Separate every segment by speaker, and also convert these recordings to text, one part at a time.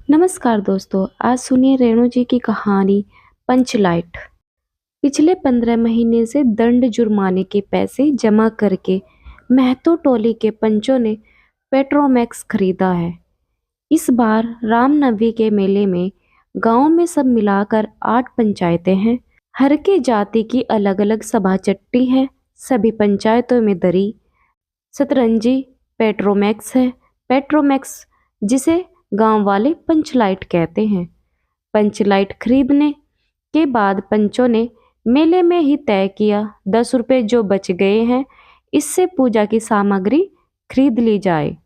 Speaker 1: नमस्कार दोस्तों, आज सुनिए रेणु जी की कहानी पंचलाइट। पिछले 15 महीने से दंड जुर्माने के पैसे जमा करके महतो टोली के पंचों ने पेट्रोमैक्स खरीदा है। इस बार रामनवमी के मेले में गांव में सब मिलाकर 8 पंचायतें हैं। हर के जाति की अलग अलग सभा चट्टी है। सभी पंचायतों में दरी, सतरंजी, पेट्रोमैक्स है। पेट्रोमैक्स जिसे गांव वाले पंचलाइट कहते हैं। पंचलाइट खरीदने के बाद पंचों ने मेले में ही तय किया 10 रुपए जो बच गए हैं इससे पूजा की सामग्री खरीद ली जाए।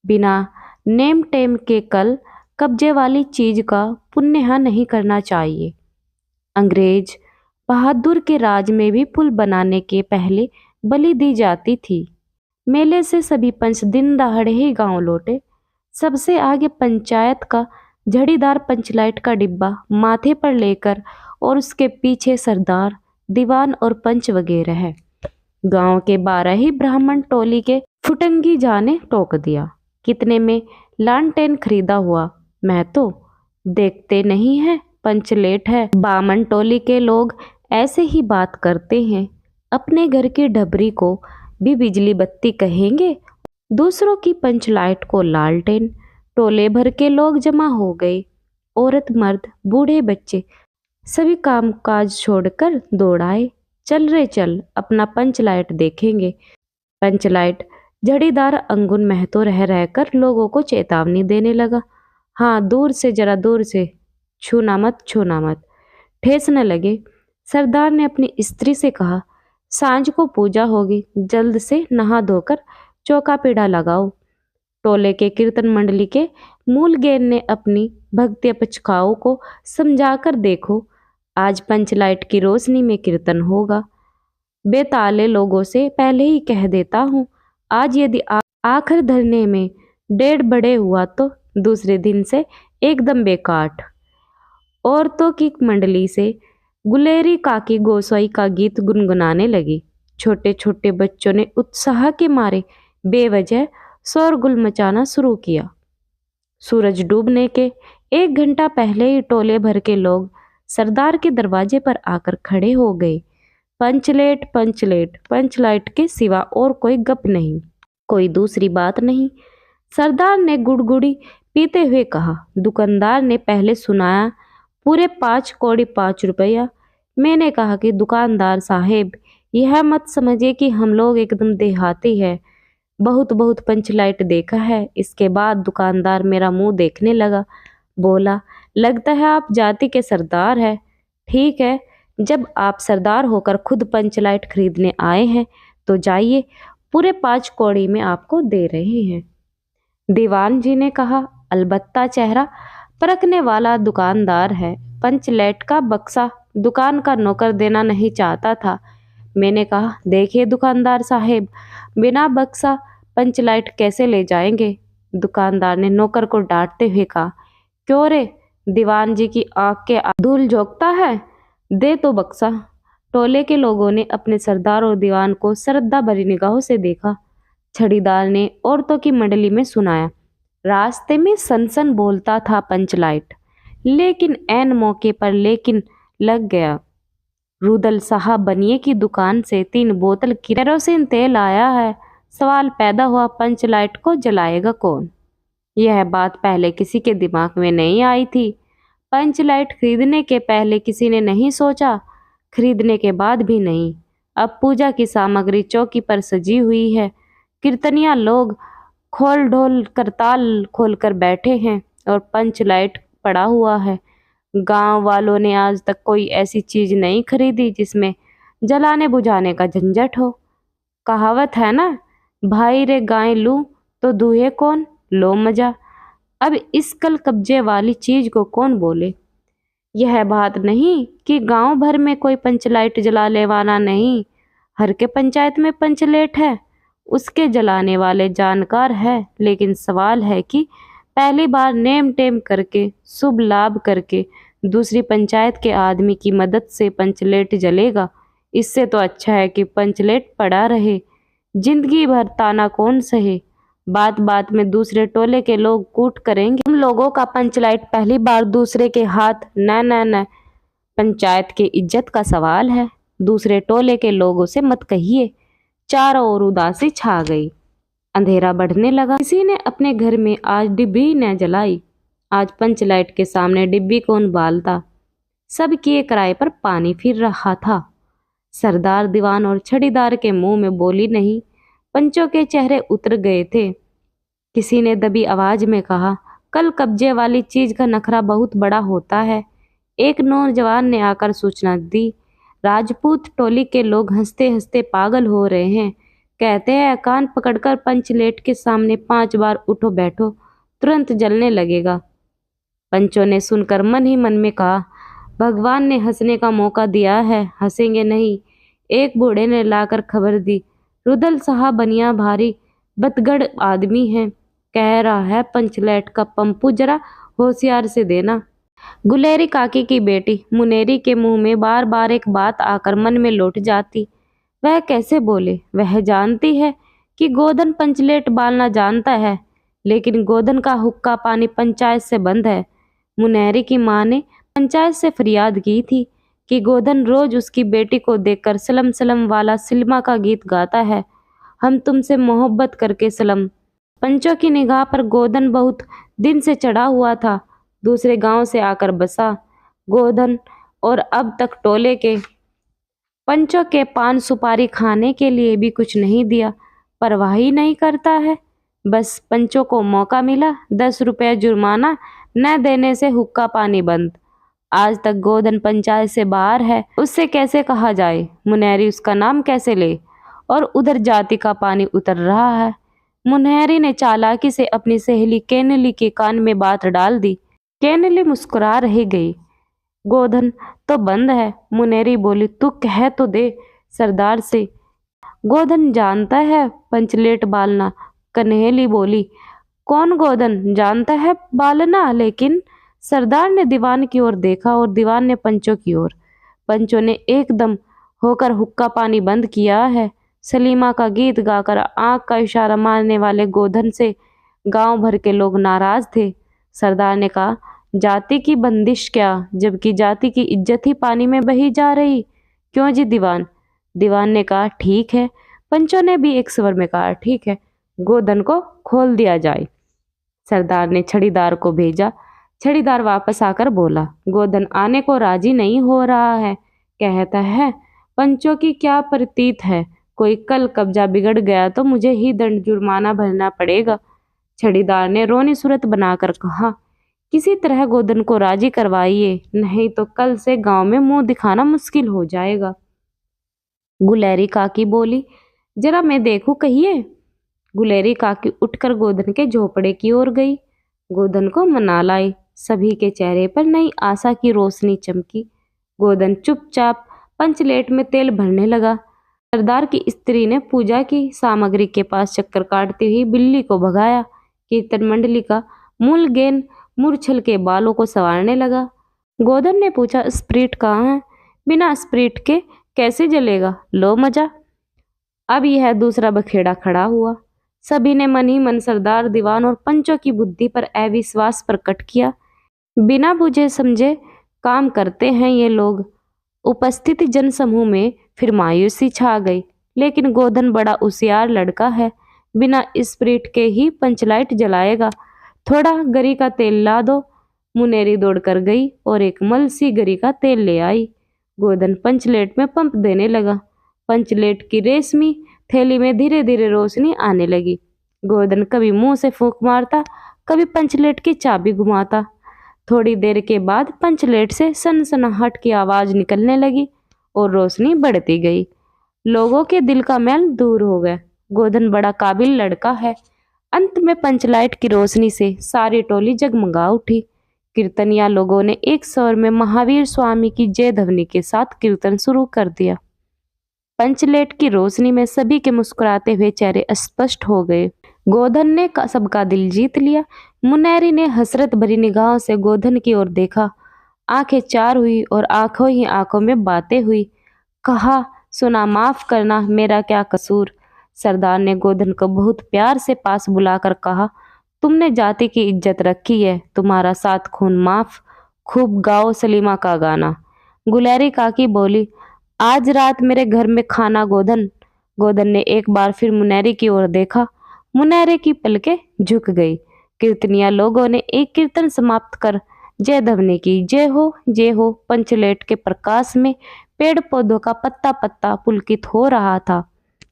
Speaker 1: बिना नेम टेम के कल कब्जे वाली चीज का पुण्य नहीं करना चाहिए। अंग्रेज बहादुर के राज में भी पुल बनाने के पहले बलि दी जाती थी। मेले से सभी पंच दिन दहाड़े ही गांव लौटे। सबसे आगे पंचायत का झड़ीदार पंचलाइट का डिब्बा माथे पर लेकर और उसके पीछे सरदार, दीवान और पंच वगैरह है। गांव के 12 ही ब्राह्मण टोली के फुटंगी जाने टोक दिया। कितने में लालटेन खरीदा हुआ? मैं तो देखते नहीं है, पंचलेट है। बामन टोली के लोग ऐसे ही बात करते हैं। अपने घर की ढबरी को भी बिजली बत्ती कहेंगे, दूसरों की पंचलाइट को लालटेन। टोले भर के लोग जमा हो गए। औरत मर्द बूढ़े बच्चे सभी काम काज छोड़कर दौड़ाए। चल रे चल, अपना पंचलाइट देखेंगे। पंचलाइट झड़ीदार अंगुन महतो रह रहकर लोगों को चेतावनी देने लगा। हाँ, दूर से, जरा दूर से, छूना मत, छूना मत, ठेस न लगे। सरदार ने अपनी स्त्री से कहा, सांझ को पूजा होगी, जल्द से नहा धोकर चौका पीढ़ा लगाओ। टोले के कीर्तन मंडली के मूल गेन ने अपनी भक्ति पचकाओं को समझाकर देखो, आज पंचलाइट की रोशनी में कीर्तन होगा। बेताले लोगों से पहले ही कह देता हूँ, आज यदि आखिर धरने में 1.5 बड़े हुआ तो दूसरे दिन से एकदम बेकाठ। औरतों की मंडली से गुलेरी काकी गोसाई का गीत गुनगुनाने लगी। छोटे छोटे बच्चों ने उत्साह के मारे बेवजह शोरगुल मचाना शुरू किया। सूरज डूबने के 1 घंटा पहले ही टोले भर के लोग सरदार के दरवाजे पर आकर खड़े हो गए। पंचलेट पंचलेट, पंचलाइट के सिवा और कोई गप नहीं, कोई दूसरी बात नहीं। सरदार ने गुड़गुड़ी पीते हुए कहा। दुकानदार ने पहले सुनाया, पूरे 5 कौड़ी 5 रुपया। मैंने कहा कि दुकानदार साहेब, यह मत समझिए कि हम लोग एकदम देहाती है, बहुत बहुत पंचलाइट देखा है। इसके बाद दुकानदार मेरा मुंह देखने लगा, बोला, लगता है आप जाति के सरदार है। ठीक है, जब आप सरदार होकर खुद पंचलाइट खरीदने आए हैं तो जाइए, पूरे 5 कौड़ी में आपको दे रहे हैं। दीवान जी ने कहा, अलबत्ता चेहरा परखने वाला दुकानदार है, पंचलाइट का बक्सा दुकान का नौकर देना नहीं चाहता था। मैंने कहा, देखिए दुकानदार साहेब, बिना बक्सा पंचलाइट कैसे ले जाएंगे? दुकानदार ने नौकर को डांटते हुए कहा, क्यों रे, दीवान जी की आंख के धूल झोंकता है, दे तो बक्सा। टोले के लोगों ने अपने सरदार और दीवान को श्रद्धा भरी निगाहों से देखा। छड़ीदार ने औरतों की मंडली में सुनाया, रास्ते में सनसन बोलता था पंचलाइट, लेकिन ऐन मौके पर लेकिन लग गया। रुदल साहब बनिए की दुकान से 3 बोतल केरोसिन तेल आया है। सवाल पैदा हुआ, पंचलाइट को जलाएगा कौन? यह बात पहले किसी के दिमाग में नहीं आई थी। पंचलाइट खरीदने के पहले किसी ने नहीं सोचा, खरीदने के बाद भी नहीं। अब पूजा की सामग्री चौकी पर सजी हुई है। कीर्तनिया लोग खोल ढोल करताल खोलकर बैठे हैं और पंचलाइट पड़ा हुआ है। गांव वालों ने आज तक कोई ऐसी चीज नहीं खरीदी जिसमें जलाने बुझाने का झंझट हो। कहावत है ना, भाई रे गाय लूं तो दूहे कौन, लो मजा। अब इस कल कब्जे वाली चीज को कौन बोले? यह बात नहीं कि गांव भर में कोई पंचलाइट जलाने वाला नहीं, हर के पंचायत में पंचलेट है, उसके जलाने वाले जानकार है। लेकिन सवाल है कि पहली बार नेम टेम करके, शुभ लाभ करके दूसरी पंचायत के आदमी की मदद से पंचलेट जलेगा। इससे तो अच्छा है कि पंचलेट पड़ा रहे, जिंदगी भर ताना कौन सहे। बात बात में दूसरे टोले के लोग कूट करेंगे। तुम लोगों का पंचलाइट पहली बार दूसरे के हाथ न न न, पंचायत की इज्जत का सवाल है। दूसरे टोले के लोगों से मत कहिए। चारों ओर उदासी छा गई। अंधेरा बढ़ने लगा। किसी ने अपने घर में आज डिब्बी न जलाई। आज पंचलाइट के सामने डिब्बी कौन बालता। सब किए किराए पर पानी फिर रहा था। सरदार दीवान और छड़ीदार के मुंह में बोली नहीं, पंचों के चेहरे उतर गए थे। किसी ने दबी आवाज में कहा, कल कब्जे वाली चीज का नखरा बहुत बड़ा होता है। एक नौजवान ने आकर सूचना दी, राजपूत टोली के लोग हंसते हंसते पागल हो रहे हैं। कहते हैं कान पकड़कर पंचलेट के सामने 5 बार उठो बैठो, तुरंत जलने लगेगा। पंचों ने सुनकर मन ही मन में कहा, भगवान ने हंसने का मौका दिया है, हंसेंगे नहीं। एक बूढ़े ने लाकर खबर दी, रुदल साहब बनिया भारी बतगड़ आदमी है, कह रहा है पंचलेट का पंपू जरा होशियार से देना। गुलेरी काकी की बेटी मुनेरी के मुंह में बार बार एक बात आकर मन में लौट जाती। वह कैसे बोले। वह जानती है कि गोधन पंचलेट बालना जानता है, लेकिन गोधन का हुक्का पानी पंचायत से बंद है। मुनेरी की माँ ने पंचायत से फरियाद की थी कि गोधन रोज उसकी बेटी को देखकर सलम सलम वाला सिल्मा का गीत गाता है, हम तुमसे मोहब्बत करके सलम। पंचों की निगाह पर गोधन बहुत दिन से चढ़ा हुआ था। दूसरे गांव से आकर बसा गोधन, और अब तक टोले के पंचों के पान सुपारी खाने के लिए भी कुछ नहीं दिया। परवाह ही नहीं करता है। बस पंचों को मौका मिला, 10 रुपये जुर्माना, न देने से हुक्का पानी बंद। आज तक गोधन पंचायत से बाहर है, उससे कैसे कहा जाए। मुनहरी उसका नाम कैसे ले। और उधर जाति का पानी उतर रहा है। मुनहरी ने चालाकी से अपनी सहेली केनली के कान में बात डाल दी। केनली मुस्कुरा रही गई। गोधन तो बंद है। मुनहरी बोली, तू कह तो दे सरदार से। गोधन जानता है पंचलेट बालना। कन्हेली बोली, कौन गोधन जानता है बालना। लेकिन सरदार ने दीवान की ओर देखा और दीवान ने पंचों की ओर। पंचों ने एकदम होकर हुक्का पानी बंद किया है। सलीमा का गीत गाकर आंख का इशारा मारने वाले गोधन से गांव भर के लोग नाराज थे। सरदार ने कहा, जाति की बंदिश क्या, जबकि जाति की इज्जत ही पानी में बही जा रही। क्यों जी दीवान। दीवान ने कहा, ठीक है। पंचों ने भी एक स्वर में कहा, ठीक है, गोधन को खोल दिया जाए। सरदार ने छड़ीदार को भेजा। छड़ीदार वापस आकर बोला, गोधन आने को राजी नहीं हो रहा है। कहता है, पंचों की क्या प्रतीत है, कोई कल कब्जा बिगड़ गया तो मुझे ही दंड जुर्माना भरना पड़ेगा। छड़ीदार ने रोनी सूरत बनाकर कहा, किसी तरह गोधन को राजी करवाइए, नहीं तो कल से गांव में मुंह दिखाना मुश्किल हो जाएगा। गुलेरी काकी बोली, जरा मैं देखूं कहिए। गुलेरी काकी उठकर गोधन के झोपड़े की ओर गई। गोधन को मना लाई। सभी के चेहरे पर नई आशा की रोशनी चमकी। गोधन चुपचाप पंचलेट में तेल भरने लगा। सरदार की स्त्री ने पूजा की सामग्री के पास चक्कर काटती हुई बिल्ली को भगाया। कीर्तन मंडली का मूल गेन मूर्छल के बालों को संवारने लगा। गोधन ने पूछा, स्प्रिट कहाँ है। बिना स्प्रिट के कैसे जलेगा, लो मजा। अब यह दूसरा बखेड़ा खड़ा हुआ। सभी ने मन ही मन सरदार दीवान और पंचों की बुद्धि पर अविश्वास प्रकट किया। बिना बुझे समझे काम करते हैं ये लोग। उपस्थित जनसमूह में फिर मायूसी छा गई। लेकिन गोधन बड़ा होशियार लड़का है, बिना स्प्रिट के ही पंचलाइट जलाएगा। थोड़ा गरी का तेल ला दो। मुनेरी दौड़कर गई और एक मलसी गरी का तेल ले आई। गोधन पंचलेट में पंप देने लगा। पंचलेट की रेशमी थैली में धीरे धीरे रोशनी आने लगी। गोधन कभी मुंह से फूंक मारता, कभी पंचलेट की चाबी घुमाता। थोड़ी देर के बाद पंचलेट से सनसनाहट की आवाज निकलने लगी और रोशनी बढ़ती गई। लोगों के दिल का मैल दूर हो गया। गोधन बड़ा काबिल लड़का है। अंत में पंचलाइट की रोशनी से सारी टोली जगमगा उठी। कीर्तनिया लोगों ने एक स्वर में महावीर स्वामी की जय ध्वनि के साथ कीर्तन शुरू कर दिया। पंचलेट की रोशनी में सभी के मुस्कुराते हुए चेहरे स्पष्ट हो गए। गोधन ने सबका दिल जीत लिया। मुनहरी ने हसरत भरी निगाहों से गोधन की ओर देखा। आंखें चार हुई और आंखों ही आंखों में बातें हुई। कहा, सुना, माफ करना, मेरा क्या कसूर। सरदार ने गोधन को बहुत प्यार से पास बुलाकर कहा, तुमने जाति की इज्जत रखी है, तुम्हारा सात खून माफ, खूब गाओ सलीमा का गाना। गुलैरी काकी बोली, आज रात मेरे घर में खाना गोधन। गोधन ने एक बार फिर मुनैरी की ओर देखा। मुनैरे की पलकें झुक गई। कीर्तनिया लोगों ने एक कीर्तन समाप्त कर जय ध्वनि की। जय हो। पंचलेट के प्रकाश में पेड़ पौधों का पत्ता पत्ता पुलकित हो रहा था।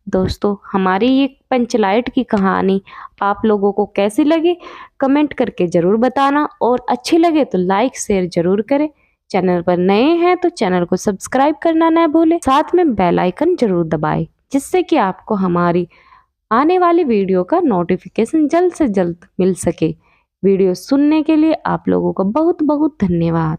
Speaker 1: दोस्तों, हमारी ये पंचलाइट की कहानी आप लोगों को कैसी लगी कमेंट करके ज़रूर बताना, और अच्छी लगे तो लाइक शेयर ज़रूर करें। चैनल पर नए हैं तो चैनल को सब्सक्राइब करना न भूलें, साथ में बेल आइकन जरूर दबाएं, जिससे कि आपको हमारी आने वाली वीडियो का नोटिफिकेशन जल्द से जल्द मिल सके। वीडियो सुनने के लिए आप लोगों का बहुत बहुत धन्यवाद।